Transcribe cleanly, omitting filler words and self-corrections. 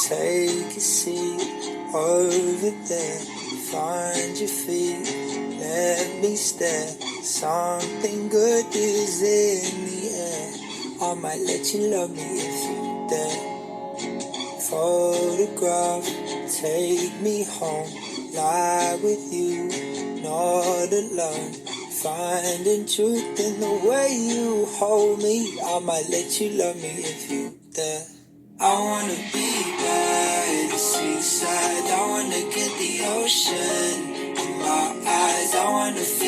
Take a seat over there. Find your feet. Let me stare. Something good is in the air. I might let you love me if you dare. Photograph, take me home. Lie with you, not alone. Finding truth in the way you hold me. I might let you love me if you dare. I wanna be by the seaside. I wanna get the ocean in my eyes. I wanna feel